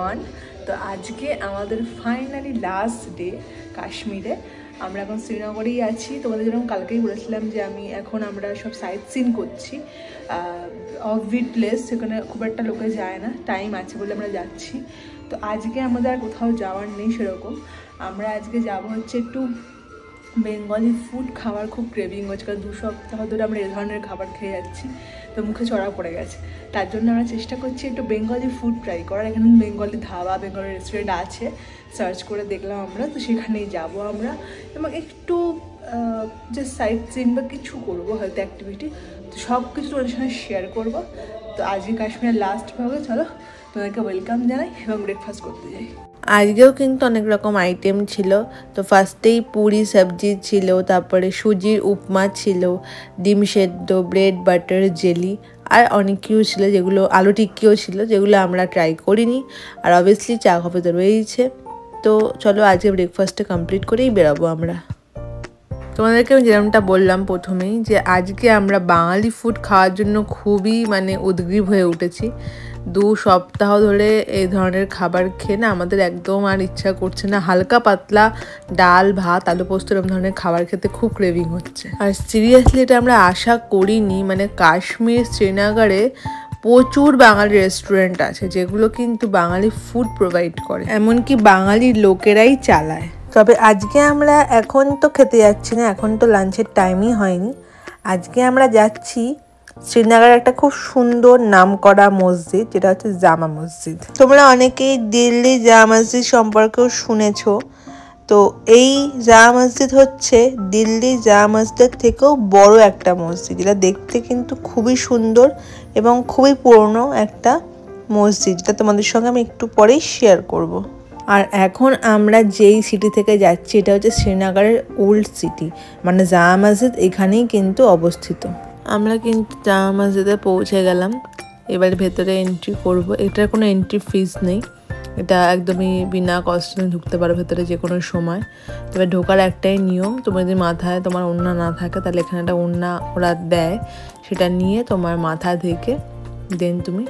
Everyone. তো আজকে আমাদের ফাইনালি লাস্ট ডে কাশ্মীরে। আমরা এখন শ্রীনগরেই আছি। তোমাদের যেরকম কালকেই বলেছিলাম যে আমরা সব সাইট সিন করছি অফবিট প্লেস, সেখানে খুব একটা লোকে যায় না, টাইম আছে বলে আমরা যাচ্ছি। তো আজকে আমাদের আর কোথাও যাওয়ার নেই সেরকম। আমরা আজকে যাবো হচ্ছে একটু বেঙ্গলি ফুড খাওয়ার খুব ক্রেভিং হচ্ছে, কারণ 2 সপ্তাহ ধরে আমরা এই ধরনের খাবার খেয়ে যাচ্ছি, তো মুখে চড়া পড়ে গেছে। তার জন্য আমরা চেষ্টা করছি একটু বেঙ্গলি ফুড ট্রাই করার। এখানে বেঙ্গলি ধাবা, বেঙ্গলি রেস্টুরেন্ট আছে, সার্চ করে দেখলাম আমরা, তো সেখানেই যাবো আমরা এবং একটু জাস্ট সাইট সিন বা কিছু করবো, হয়তো অ্যাক্টিভিটি। তো সব কিছু তোমাদের সঙ্গে শেয়ার করবো। তো আজকে কাশ্মীরের লাস্ট ভাবে চলো তোমাদেরকে ওয়েলকাম জানাই এবং ব্রেকফাস্ট করতে যাই। আজকেও কিন্তু অনেক রকম আইটেম ছিল। তো ফার্স্টেই পুরি সবজি ছিল, তারপরে সুজির উপমা ছিল, ডিম সেদ্ধ, ব্রেড বাটার জেলি, আর অনেক কিছু ছিল, যেগুলো আলু টিক্কিও ছিল, যেগুলো আমরা ট্রাই করিনি। আর অবভিয়াসলি চা কফি তো রয়েইছে। তো চলো আজকে ব্রেকফাস্টটা কমপ্লিট করেই বেরোবো আমরা। তোমাদেরকে আমি যেরকমটা বললাম প্রথমেই, যে আজকে আমরা বাঙালি ফুড খাওয়ার জন্য খুবই উদগ্রীব হয়ে উঠেছি। 2 সপ্তাহ ধরে এই ধরনের খাবার খেয়ে না আমাদের একদম আর ইচ্ছা করছে না। হালকা পাতলা ডাল ভাত আলু পোস্ত এরকম ধরনের খাবার খেতে খুব ক্রেভিং হচ্ছে। আর সিরিয়াসলি এটা আমরা আশা করিনি। কাশ্মীর শ্রীনগরে প্রচুর বাঙালি রেস্টুরেন্ট আছে, যেগুলো কিন্তু বাঙালি ফুড প্রোভাইড করে, এমনকি বাঙালি লোকেরাই চালায়। তবে আজকে আমরা এখন তো খেতে যাচ্ছি না, এখন তো লাঞ্চের টাইমই হয়নি। আজকে আমরা যাচ্ছি শ্রীনগরের একটা খুব সুন্দর নামকরা মসজিদ, যেটা হচ্ছে জামা মসজিদ। তোমরা অনেকেই দিল্লি জামা মসজিদ সম্পর্কেও শুনেছো। তো এই জামা মসজিদ হচ্ছে দিল্লি জামা মসজিদের থেকেও বড় একটা মসজিদ, যেটা দেখতে কিন্তু খুবই সুন্দর এবং খুবই পুরনো একটা মসজিদ, যেটা তোমাদের সঙ্গে আমি একটু পরেই শেয়ার করব। আর এখন আমরা যেই সিটি থেকে যাচ্ছি এটা হচ্ছে শ্রীনগরের ওল্ড সিটি, জামা মসজিদ এখানেই কিন্তু অবস্থিত। আমরা কিন্তু জামা মসজিদে পৌঁছে গেলাম। এবার ভেতরে এন্ট্রি করব। এটার কোনো এন্ট্রি ফিস নেই, এটা একদমই বিনা কষ্টে ঢুকতে পারো ভেতরে যে কোনো সময়। তবে ঢোকার একটাই নিয়ম, তোমার যদি মাথায় তোমার ওড়না না থাকে তাহলে এখানে একটা ওড়না ওরা দেয়, সেটা নিয়ে তোমার মাথা থেকে দেন তুমি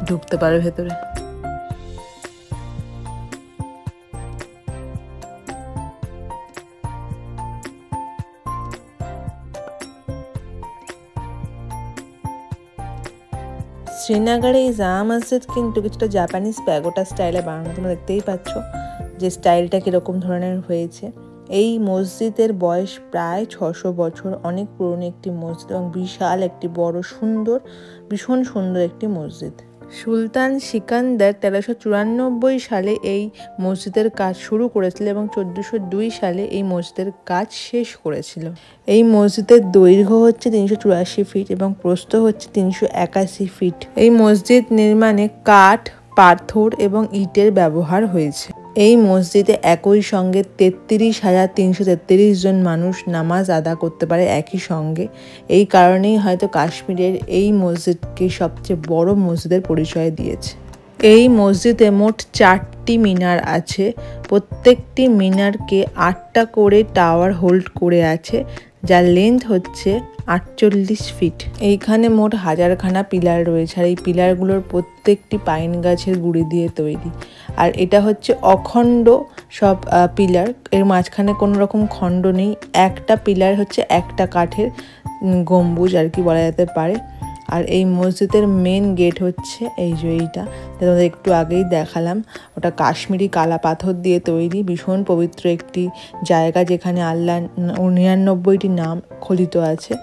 ঢুকতে পারো ভেতরে। শ্রীনগরে এই জামা মসজিদ কিন্তু কিছুটা জাপানিজ প্যাগোডা স্টাইলে বানানো, তোমরা দেখতেই পাচ্ছ যে স্টাইলটা কীরকম ধরনের হয়েছে। এই মসজিদের বয়স প্রায় 600 বছর, অনেক পুরনো একটি মসজিদ এবং বিশাল একটি বড় সুন্দর, ভীষণ সুন্দর একটি মসজিদ। সুলতান সিকান্দার 1394 সালে এই মসজিদের কাজ শুরু করেছিল এবং 1402 সালে এই মসজিদের কাজ শেষ করেছিল। এই মসজিদের দৈর্ঘ্য হচ্ছে 384 ফিট এবং প্রস্থ হচ্ছে 381 ফিট। এই মসজিদ নির্মাণে কাঠ, পাথর এবং ইটের ব্যবহার হয়েছে। এই মসজিদে একই সঙ্গে 33,333 জন মানুষ নামাজ আদা করতে পারে একই সঙ্গে। এই কারণেই হয়তো কাশ্মীরের এই মসজিদকে সবচেয়ে বড় মসজিদের পরিচয় দিয়েছে। এই মসজিদে মোট 4টি মিনার আছে। প্রত্যেকটি মিনারকে 8টা করে টাওয়ার হোল্ড করে আছে, যার লেন্থ হচ্ছে 48 ফিট। এইখানে মোট 1000খানা পিলার রয়েছে, আর এই পিলারগুলোর প্রত্যেকটি পাইন গাছের গুঁড়ি দিয়ে তৈরি। আর এটা হচ্ছে অখণ্ড সব পিলার, এর মাঝখানে কোনো রকম খণ্ড নেই। একটা পিলার হচ্ছে একটা কাঠের গম্বুজ আর কি বলা যেতে পারে। আর এই মসজিদের মেন গেট হচ্ছে এই যে এইটা, তোমাদের একটু আগেই দেখালাম, ওটা কাশ্মীরি কালা পাথর দিয়ে তৈরি। ভীষণ পবিত্র একটি জায়গা, যেখানে আল্লাহ 99টি নাম খোদিত আছে।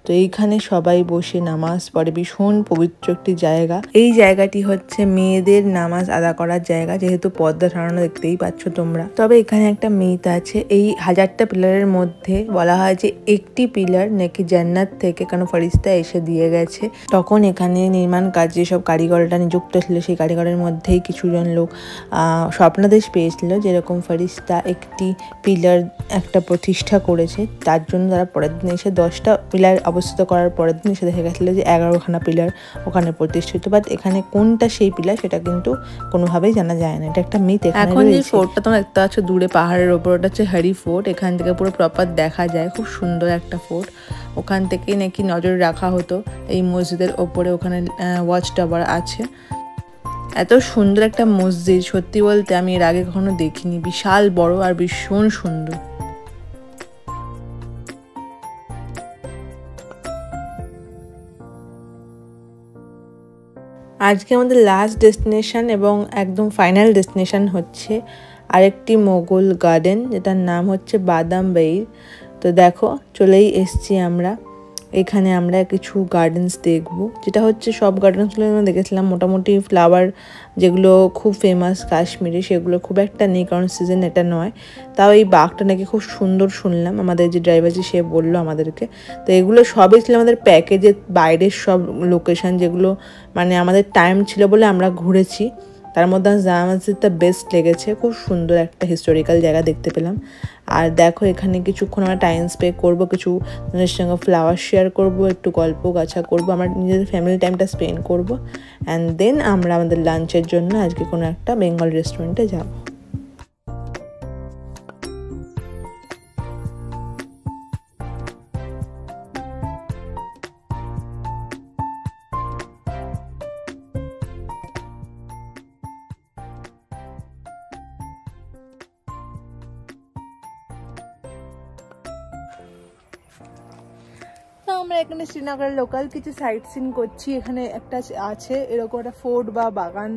তো এইখানে সবাই বসে নামাজ পড়ে, ভীষণ পবিত্র একটি জায়গা। এই জায়গাটি হচ্ছে মেয়েদের নামাজ আদা করার জায়গা, যেহেতু পর্দা সরানো দেখতেই পাচ্ছ তোমরা। তবে এখানে একটা মিথ আছে, এই 1000টা পিলারের মধ্যে বলা হয় যে একটি পিলার নাকি জান্নাত থেকে কোনো ফেরেশতা এসে দিয়ে গেছে। তখন এখানে নির্মাণ কাজে যেসব কারিগররা নিযুক্ত ছিল, সেই কারিগরের মধ্যেই কিছুজন লোক স্বপ্নাদেশ পেয়েছিল, যেরকম ফেরেশতা একটি পিলার একটা প্রতিষ্ঠা করেছে, তার জন্য তারা পরের দিন এসে 10টা পিলার অবস্থিত করার পরের দিন এসে দেখা গেছিলো যে 11খানা পিলার ওখানে প্রতিষ্ঠিত। বাট এখানে কোনটা সেই পিলার সেটা কিন্তু কোনোভাবেই জানা যায় না, এটা একটা মিথ। এখন যে ফোর্টটা তোমরা দেখতে পাচ্ছ দূরে পাহাড়ের ওপর, ওটা হচ্ছে হরি ফোর্ট। এখান থেকে পুরো প্রপার দেখা যায়, খুব সুন্দর একটা ফোর্ট। ওখান থেকেই নাকি নজর রাখা হতো এই মসজিদের ওপরে, ওখানে ওয়াচ টাওয়ার আছে। এত সুন্দর একটা মসজিদ, সত্যি বলতে আমি এর আগে কখনো দেখিনি। বিশাল বড় আর ভীষণ সুন্দর। আজকে আমাদের লাস্ট ডেস্টিনেশন এবং একদম ফাইনাল ডেস্টিনেশন হচ্ছে আরেকটি মোগল গার্ডেন, যেটার নাম হচ্ছে বাদাম বাইর। তো দেখো চলেই এসছি আমরা। এখানে আমরা কিছু গার্ডেন্স দেখব, যেটা হচ্ছে সব গার্ডেন্সগুলো আমরা দেখেছিলাম মোটামুটি ফ্লাওয়ার যেগুলো খুব ফেমাস কাশ্মীরে সেগুলো খুব একটা নেই, কারণ সিজন এটা নয়। তাও এই বাঘটা নাকি খুব সুন্দর শুনলাম, আমাদের যে ড্রাইভার সে বললো আমাদেরকে। তো এগুলো সবই ছিল আমাদের প্যাকেজের বাইরের সব লোকেশন, যেগুলো মানে আমাদের টাইম ছিল বলে আমরা ঘুরেছি। তার মধ্যে জামা মসজিদটা বেস্ট লেগেছে, খুব সুন্দর একটা হিস্টোরিক্যাল জায়গা দেখতে পেলাম। আর দেখো এখানে কিছুক্ষণ আমরা টাইম স্পেন্ড করবো, কিছু ওদের সঙ্গে ফ্লাওয়ার শেয়ার করব, একটু গল্প গাছা করবো, আমার নিজেদের ফ্যামিলি টাইমটা স্পেন্ড করবো। অ্যান্ড দেন আমরা আমাদের লাঞ্চের জন্য আজকে কোনো একটা বেঙ্গল রেস্টুরেন্টে যাবো। তো আমরা এখানে শ্রীনগরের লোকাল কিছু সাইট সিন করছি। এখানে একটা আছে এরকম একটা ফোর্ট বা বাগান,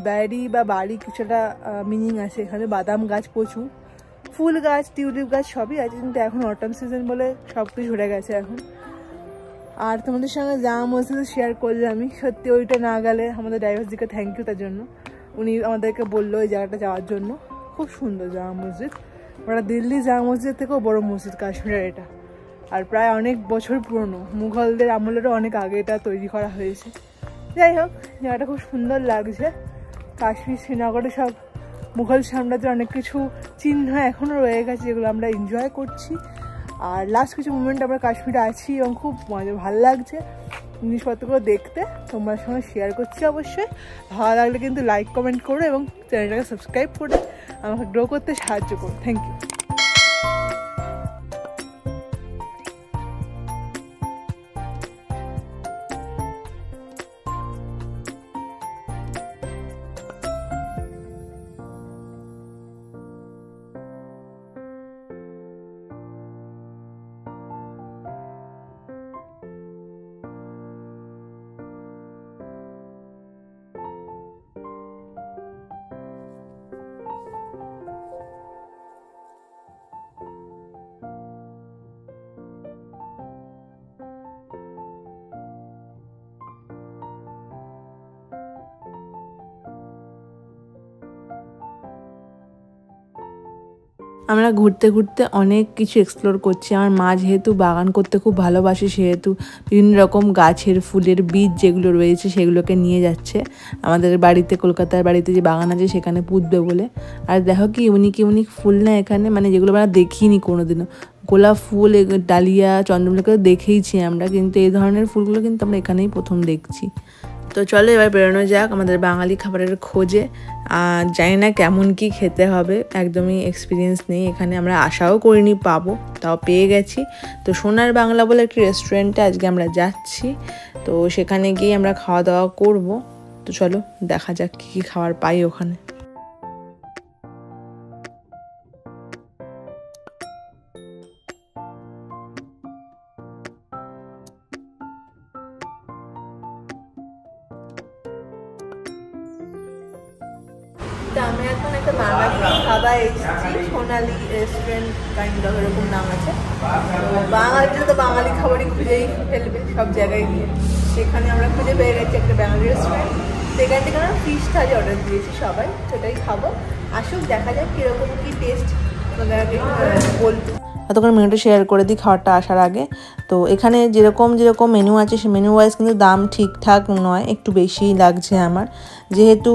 বাড়ি বা বাড়ি কিছু একটা মিনিং আছে। এখানে বাদাম গাছ প্রচুর, ফুল গাছ, টিউলিপ গাছ সবই আছে, কিন্তু এখন অটম সিজন বলে সব কিছু ঝরে গেছে এখন। আর তোমাদের সঙ্গে জামা মসজিদ শেয়ার করলে আমি সত্যি ওইটা না গেলে আমাদের ড্রাইভারজিকে থ্যাংক ইউ তার জন্য। উনি আমাদেরকে বললো ওই জায়গাটা যাওয়ার জন্য। খুব সুন্দর জামা মসজিদ, ওটা দিল্লি জামা মসজিদ থেকেও বড় মসজিদ কাশ্মীরের এটা। আর প্রায় অনেক বছর পুরনো, মুঘলদের আমলেরও অনেক আগে এটা তৈরি করা হয়েছে। যাই হোক, জায়গাটা খুব সুন্দর লাগছে। কাশ্মীর শ্রীনগরে সব মুঘল সাম্রাজ্যের অনেক কিছু চিহ্ন এখনও রয়ে গেছে, যেগুলো আমরা এনজয় করছি। আর লাস্ট কিছু মুমেন্ট আমরা কাশ্মীরে আছি এবং খুব ভালো লাগছে জিনিসপত্রগুলো দেখতে। তোমার সঙ্গে শেয়ার করছি অবশ্যই। ভালো লাগলে কিন্তু লাইক কমেন্ট করো এবং চ্যানেলটাকে সাবস্ক্রাইব করে আমাকে গ্রো করতে সাহায্য করো। Thank you. আমরা ঘুরতে ঘুরতে অনেক কিছু এক্সপ্লোর করছি। আমার মা যেহেতু বাগান করতে খুব ভালোবাসে, সেহেতু বিভিন্ন রকম গাছের ফুলের বীজ যেগুলো রয়েছে সেগুলোকে নিয়ে যাচ্ছে আমাদের বাড়িতে, কলকাতার বাড়িতে যে বাগান আছে সেখানে পুঁতবে বলে। আর দেখো কি ইউনিক ইউনিক ফুল না এখানে, মানে যেগুলো আমরা দেখিনি কোনোদিনও। গোলাপ ফুল, ডালিয়া, চন্দ্রমল্লিকা দেখেইছি আমরা, কিন্তু এই ধরনের ফুলগুলো কিন্তু আমরা এখানেই প্রথম দেখছি। তো চলো এবার বেরোনো যাক আমাদের বাঙালি খাবারের খোঁজে। জানি না কেমন কি খেতে হবে, একদমই এক্সপিরিয়েন্স নেই এখানে, আমরা আশাও করিনি পাবো, তাও পেয়ে গেছি। তো সোনার বাংলা বলে একটি রেস্টুরেন্টে আজকে আমরা যাচ্ছি, তো সেখানে গিয়ে আমরা খাওয়া দাওয়া করব। তো চলো দেখা যাক কী কী খাবার পাই ওখানে। আমি এখন একটা বাঙালি খাবার এসেছি, সোনালি রেস্টুরেন্ট কাইন্ড অফ এরকম নাম আছে। তো বাঙালিরা তো বাঙালি খাবারই খুঁজেই ফেলবে সব জায়গায় গিয়ে, সেখানে আমরা খুঁজে পেয়ে গেছি একটা বাঙালি রেস্টুরেন্ট। সেখান থেকে আমরা ফিশ থালি অর্ডার দিয়েছি সবাই, সেটাই খাবো। আসুক দেখা যাক কীরকম কী টেস্ট আমাদেরকে বলবো। এতক্ষণ মেনুটা শেয়ার করে দিই খাবারটা আসার আগে। তো এখানে যেরকম যেরকম মেনু আছে সে মেনু ওয়াইজ কিন্তু দাম ঠিকঠাক নয়, একটু বেশিই লাগছে আমার, যেহেতু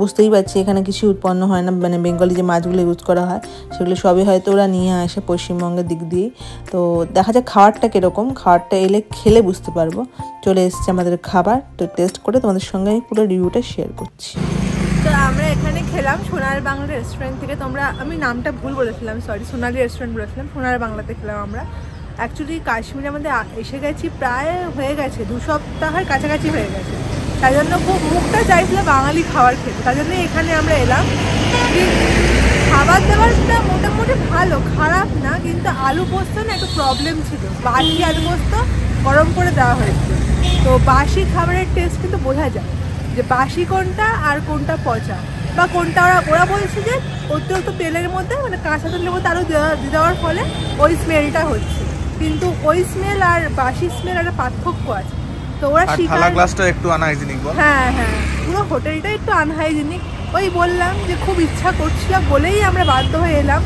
বুঝতেই পারছি এখানে কিছু উৎপন্ন হয় না, মানে বেঙ্গলি যে মাছগুলো ইউজ করা হয় সেগুলো সবই হয়তো ওরা নিয়ে আসে পশ্চিমবঙ্গের দিক দিয়েই। তো দেখা যাক খাবারটা কীরকম, খাবারটা এলে খেলে বুঝতে পারবো। চলে এসছে আমাদের খাবার, তো টেস্ট করে তোমাদের সঙ্গে আমি পুরো রিভিউটা শেয়ার করছি। তো আমরা এখানে খেলাম সোনার বাংলা রেস্টুরেন্ট থেকে। তোমরা আমি নামটা ভুল বলেছিলাম, সরি, সোনালি রেস্টুরেন্ট বলেছিলাম, সোনার বাংলাতে খেলাম আমরা। অ্যাকচুয়ালি কাশ্মীরে আমাদের এসে গেছি প্রায় হয়ে গেছে 2 সপ্তাহের কাছাকাছি হয়ে গেছে, তাই জন্য খুব মুখটা চাইছিল বাঙালি খাবার খেতে, তাই জন্য এখানে আমরা এলাম। খাবার দাবারটা মোটামুটি ভালো, খারাপ না, কিন্তু আলু পোস্ত না একটু প্রবলেম ছিল। বাসি আলু পোস্ত গরম করে দেওয়া হয়েছে, তো বাসি খাবারের টেস্ট কিন্তু বোঝা যায় যে বাসি কোনটা আর কোনটা পচা, বা কোনটা ওরা বলছে যে অতিরিক্ত তেলের মধ্যে মানে কাঁচা তেলের মধ্যে আলু দিয়ে দেওয়ার ফলে ওই স্মেলটা হচ্ছে, কিন্তু ওই স্মেল আর বাসি স্মেল একটা পার্থক্য আছে। তো ওরা থালা গ্লাসটা একটু আনহাইজিনিক। হ্যাঁ হ্যাঁ, পুরো হোটেলটা একটু আনহাইজিনিক। ওই বললাম যে খুব ইচ্ছা করছিল বলেই আমরা বাধ্য হয়ে এলাম,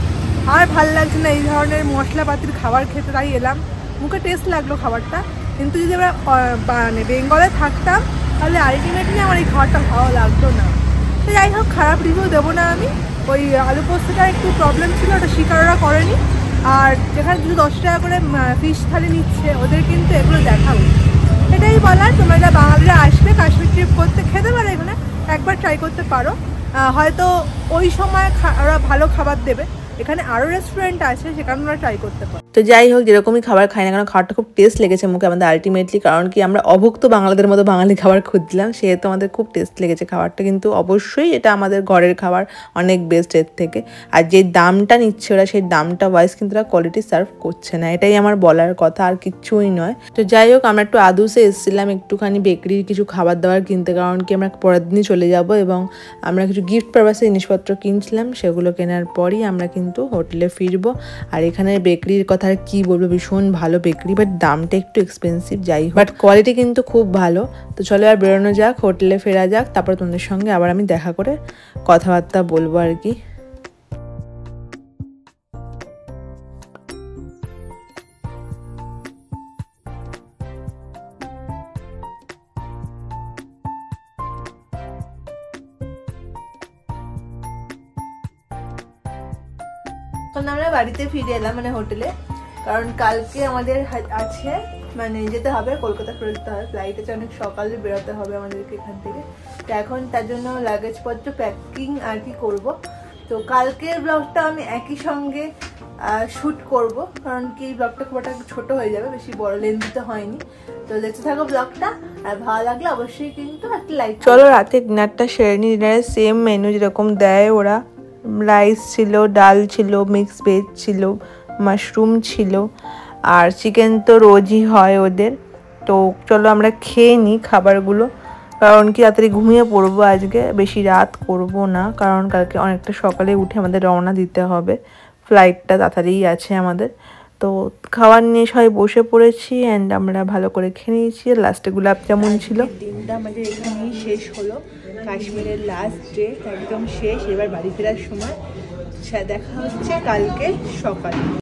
আর ভাল লাগছে না এই ধরনের মশলাপাতির খাবার খেতে, তাই এলাম। মুখে টেস্ট লাগলো খাবারটা, কিন্তু যদি আমরা মানে বেঙ্গলে থাকতাম তাহলে আলটিমেটলি আমার এই খাবারটা ভালো লাগতো না। তো যাই হোক, খারাপ রিভিউ দেবো না আমি। ওই আলু পোস্তটা একটু প্রবলেম ছিল, ওটা স্বীকার ওরা করেনি। আর যেখানে 10 টাকা করে ফিশ থালি নিচ্ছে, ওদের কিন্তু এগুলো দেখা উচিত। এটাই বলার, তোমরা যা বাঙালিরা আসবে কাশ্মীর ট্রিপ করতে খেতে পারো, এখানে একবার ট্রাই করতে পারো। হয়তো ওই সময় ওরা ভালো খাবার দেবে, এখানে আরও রেস্টুরেন্ট আছে সেখানে ওরা ট্রাই করতে পারো। তো যাই হোক, যেরকমই খাবার খাই না কেন খাবারটা খুব টেস্ট লেগেছে মুখে আমাদের আলটিমেটলি, কারণ কি আমরা অভুক্ত বাঙালিদের মতো বাঙালি খাবার খুঁজছিলাম, সেহেতু আমাদের খুব টেস্ট লেগেছে খাবারটা। কিন্তু অবশ্যই এটা আমাদের ঘরের খাবার অনেক বেস্ট এর থেকে। আর যে দামটা নিচ্ছে ওরা, সেই দামটা ওয়াইজ কিন্তু ওরা কোয়ালিটি সার্ভ করছে না, এটাই আমার বলার কথা, আর কিচ্ছুই নয়। তো যাই হোক, আমরা একটু আদুসে এসেছিলাম একটুখানি বেকারির কিছু খাবার দাবার কিনতে, কারণ কি আমরা পরের দিনই চলে যাব এবং আমরা কিছু গিফট পারপাসে জিনিসপত্র কিনছিলাম। সেগুলো কেনার পরই আমরা কিন্তু হোটেলে ফিরবো। আর এখানে বেকারির কথা আর কি বলবো, ভীষণ ভালো বেকারি, বাট দামটা একটু এক্সপেন্সিভ। যাই হোক, বাট কোয়ালিটি কিন্তু খুব ভালো। তো চলো আর বেরোনো যাক, হোটেলে ফেরা যাক, তারপর তোমাদের সঙ্গে আবার আমি দেখা করে কথাবার্তা বলবো আর কি। আমরা বাড়িতে ফিরে এলাম মানে হোটেলে, কারণ কালকে আমাদের আছে মানে যেতে হবে কলকাতা, ফেরতে হবে ফ্লাইটে, অনেক সকালে বেরোতে হবে আমাদেরকে এখান থেকে। তো এখন তার জন্য লাগেজপত্র প্যাকিং আর কি করব। তো কালকের ব্লগটা আমি একই সঙ্গে শ্যুট করব, কারণ কি ব্লগটা খুব একটা ছোট হয়ে যাবে, বেশি বড় লেন্থিতে হয়নি। তো দেখতে থাকো ব্লগটা, আর ভালো লাগলে অবশ্যই কিন্তু একটা লাইক। চলো রাতে ডিনারটা সেরে নিই। ডিনারের সেম মেনু যেরকম দেয় ওরা, রাইস ছিল, ডাল ছিল, মিক্স ভেজ ছিল, মাশরুম ছিল, আর চিকেন তো রোজই হয় ওদের। তো চলো আমরা খেয়ে নিই খাবারগুলো, কারণ কি রাত্রে ঘুমিয়ে পড়বো আজকে, বেশি রাত করব না, কারণ কালকে অনেকটা সকালে উঠে আমাদের রওনা দিতে হবে, ফ্লাইটটা তাড়াতাড়িই আছে আমাদের। তো খাবার নিয়ে সবাই বসে পড়েছি অ্যান্ড আমরা ভালো করে খেয়ে নিয়েছি। লাস্টে গোলাপ জামুন ছিল। দিনটা আমাদের এখানেই শেষ হলো, কাশ্মীরের লাস্ট ডে একদম শেষ। এবার বাড়ি ফেরার সময় দেখা হচ্ছে কালকে সকালে।